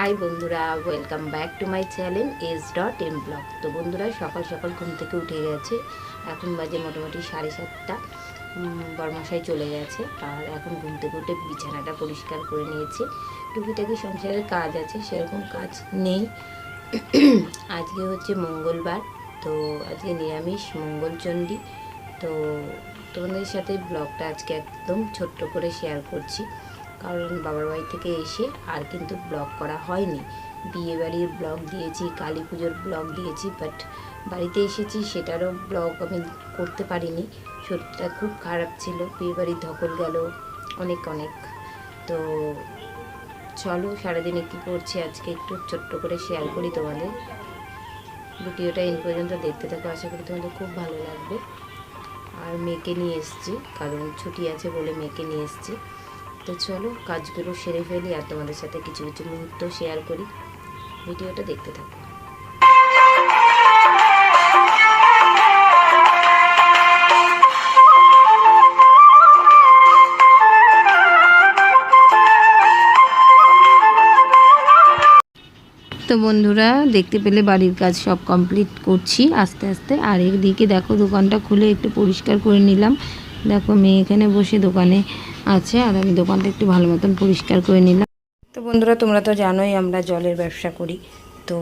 High বন্ধুরা, welcome back to my channel SM blog. তো বন্ধুরা, সকাল সকাল ঘুম থেকে উঠে গেছে। এখন বাজে মোটামুটি 7:30। বরমশাই চলে গেছে, আর এখন ঘুম থেকে উঠে বিছানাটা পরিষ্কার করে নিয়েছি। টুকিটাকি সংসারের কাজ আছে, সেরকম কাজ নেই। আজকে হচ্ছে মঙ্গলবার, তো আজকে নিরামিষ মঙ্গলচণ্ডী। তো তোমাদের সাথে ব্লগটা আজকে একদম ছোট্ট করে শেয়ার করছি, কারণ বাবার বাড়ি থেকে এসে আর কিন্তু ব্লগ করা হয়নি। বিয়েবাড়ির ব্লগ দিয়েছি, কালী পুজোর ব্লগ দিয়েছি, বাট বাড়িতে এসেছি সেটারও ব্লগ আমি করতে পারিনি। শরীরটা খুব খারাপ ছিল, বিয়েবাড়ির ধকল গেল অনেক। তো চলো সারাদিনে কী করছি আজকে একটু ছোট্ট করে শেয়ার করি তোমাদের। ভিডিওটা ইন পর্যন্ত দেখতে থাকো, আশা করি তোমাদের খুব ভালো লাগবে। আর মেয়েকে নিয়ে এসেছি, কারণ ছুটি আছে বলে মেয়েকে নিয়ে এসেছি। তো চলো কাজগুলো সেরে ফেলি আর তোমাদের সাথে কিছু কিছু মুহূর্ত শেয়ার করি। ভিডিওটা দেখতে থাকো। তো বন্ধুরা, দেখতে পেলে বাড়ির কাজ সব কমপ্লিট করছি আস্তে আস্তে। আর একদিকে দেখো দোকানটা খুলে একটু পরিষ্কার করে নিলাম। দেখো মেয়ে এখানে বসে দোকানে আছে, আর আমি দোকানটা একটু ভালো মতন পরিষ্কার করে নিলাম। তো বন্ধুরা, তোমরা তো জানোই আমরা জলের ব্যবসা করি, তো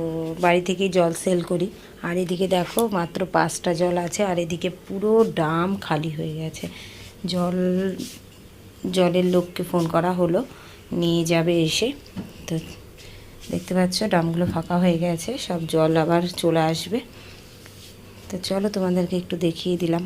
বাড়ি থেকেই জল সেল করি। আর এদিকে দেখো মাত্র 5টা জল আছে, আর এদিকে পুরো ড্রাম খালি হয়ে গেছে। জলের লোককে ফোন করা হলো, নিয়ে যাবে এসে। তো দেখতে পাচ্ছ ড্রামগুলো ফাঁকা হয়ে গেছে, সব জল আবার চলে আসবে। তো চলো তোমাদেরকে একটু দেখিয়ে দিলাম।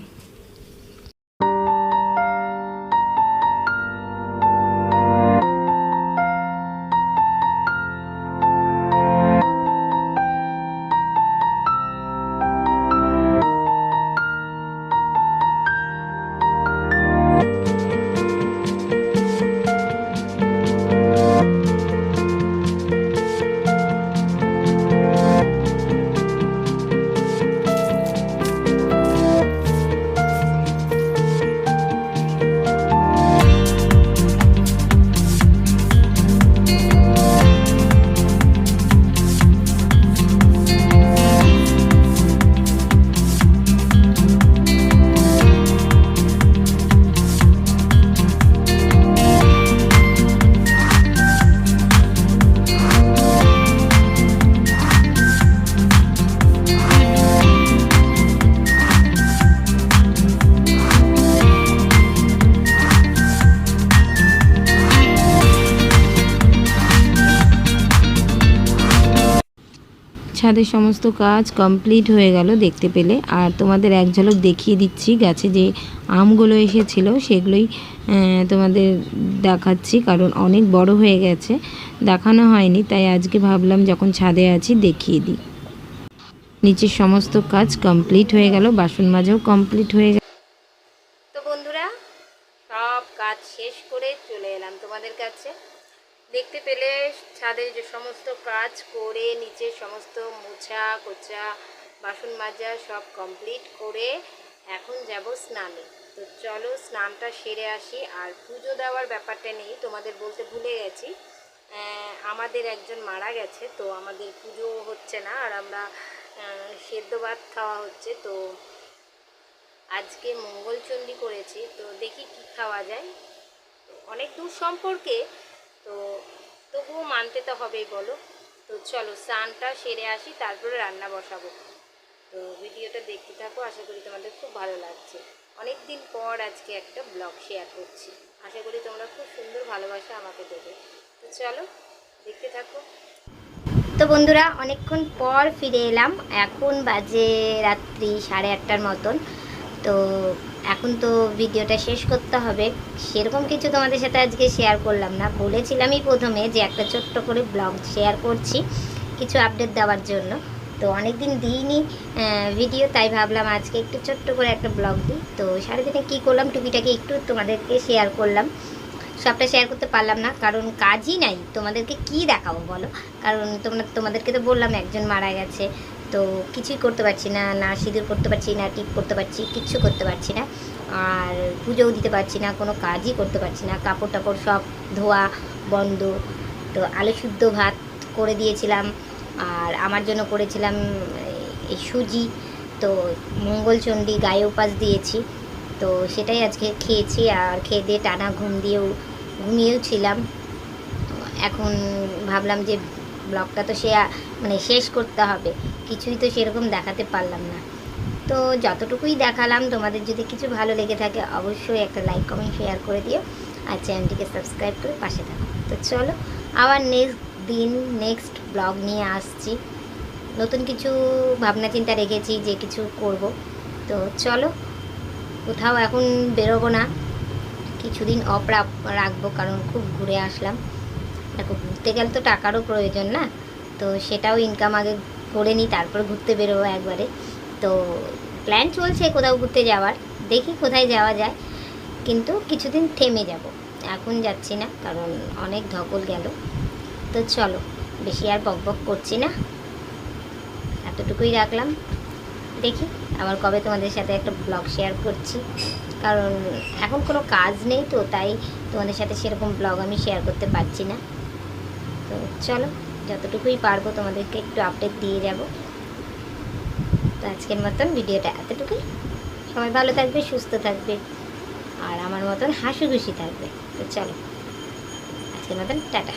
ছাদের সমস্ত কাজ কমপ্লিট হয়ে গেল দেখতে পেলে। আর তোমাদের এক ঝলক দেখিয়ে দিচ্ছি, গাছে যে আমগুলো এসেছিল সেগুলোই তোমাদের দেখাচ্ছি, কারণ অনেক বড় হয়ে গেছে, দেখানো হয়নি, তাই আজকে ভাবলাম যখন ছাদে আছি দেখিয়ে দিই। নিচের সমস্ত কাজ কমপ্লিট হয়ে গেল, বাসন মাজাও কমপ্লিট হয়ে গেল। তো বন্ধুরা, সব কাজ শেষ করে চলে এলাম তোমাদের কাছে। দেখতে পেলে ছাদে যে সমস্ত কাজ করে, নিচে সমস্ত মোছা কোচা বাসন মাজা সব কমপ্লিট করে এখন যাব স্নানে। তো চলো স্নানটা সেরে আসি। আর পুজো দেওয়ার ব্যাপারটা নেই, তোমাদের বলতে ভুলে গেছি, আমাদের একজন মারা গেছে, তো আমাদের পুজো হচ্ছে না, আর আমরা সেদ্ধ ভাত খাওয়া হচ্ছে। তো আজকে মঙ্গলচণ্ডী করেছি, তো দেখি কি খাওয়া যায়। অনেক দূর সম্পর্কে, তো তবুও মানতে তো হবেই বলো। তো চলো স্নানটা সেরে আসি, তারপরে রান্না বসাবো। তো ভিডিওটা দেখতে থাকো, আশা করি তোমাদের খুব ভালো লাগছে। অনেক দিন পর আজকে একটা ব্লগ শেয়ার করছি, আশা করি তোমরা খুব সুন্দর ভালোবাসা আমাকে দেবে। তো চলো দেখতে থাকো। তো বন্ধুরা, অনেকক্ষণ পর ফিরে এলাম। এখন বাজে রাত্রি 8:30টার মতন। তো এখন তো ভিডিওটা শেষ করতে হবে, সেরকম কিছু তোমাদের সাথে আজকে শেয়ার করলাম না। বলেছিলামই প্রথমে যে একটা ছোট্ট করে ব্লগ শেয়ার করছি কিছু আপডেট দেওয়ার জন্য। তো অনেক দিন দিইনি ভিডিও, তাই ভাবলাম আজকে একটু ছোট্ট করে একটা ব্লগ দিই। তো সারাদিনে কী করলাম টুকিটাকি একটু তোমাদেরকে শেয়ার করলাম। সবটা শেয়ার করতে পারলাম না, কারণ কাজই নাই, তোমাদেরকে কি দেখাবো বলো। কারণ তোমাদেরকে তো বললাম একজন মারা গেছে, তো কিছুই করতে পারছি না, না সিঁদুর করতে পারছি না, টিপ করতে পারছি, কিচ্ছু করতে পারছি না। আর পুজোও দিতে পারছি না, কোনো কাজই করতে পারছি না, কাপড় টাপড় সব ধোয়া বন্ধ। তো আলু শুদ্ধ ভাত করে দিয়েছিলাম। আর আমার জন্য করেছিলাম এই সুজি, তো মঙ্গলচণ্ডী গায়ে উপাস দিয়েছি, তো সেটাই আজকে খেয়েছি। আর খেয়ে দিয়ে টানা ঘুমিয়েও ছিলাম। এখন ভাবলাম যে ব্লগটা তো মানে শেষ করতে হবে, কিছুই তো সেরকম দেখাতে পারলাম না। তো যতটুকুই দেখালাম, তোমাদের যদি কিছু ভালো লেগে থাকে অবশ্যই একটা লাইক কমেন্ট শেয়ার করে দিও, আর চ্যানেলটিকে সাবস্ক্রাইব করে পাশে থাকো। তো চলো, আবার নেক্সট ব্লগ নিয়ে আসছি। নতুন কিছু ভাবনা চিন্তা রেখেছি যে কিছু করব। তো চলো, কোথাও এখন বেরোবো না, কিছুদিন অফ রাখবো, কারণ খুব ঘুরে আসলাম। দেখো, ঘুরতে গেলে তো টাকারও প্রয়োজন না, তো সেটাও ইনকাম আগে করে নিই, তারপর ঘুরতে বেরোবো একবারে। তো প্ল্যান চলছে কোথাও ঘুরতে যাওয়ার, দেখি কোথায় যাওয়া যায়, কিন্তু কিছুদিন থেমে যাব, এখন যাচ্ছি না, কারণ অনেক ধকল গেল। তো চলো, বেশি আর বকবক করছি না, এতটুকুই রাখলাম। দেখি আবার কবে তোমাদের সাথে একটা ব্লগ শেয়ার করছি, কারণ এখন কোনো কাজ নেই, তো তাই তোমাদের সাথে সেরকম ব্লগ আমি শেয়ার করতে পারছি না। তো চলো, যতটুকুই পারবো তোমাদেরকে একটু আপডেট দিয়ে যাব। তো আজকের মতন ভিডিওটা এতটুকুই। সবাই ভালো থাকবে, সুস্থ থাকবে, আর আমার মতন হাসি খুশি থাকবে। তো চলো, আজকের মতন টাটা।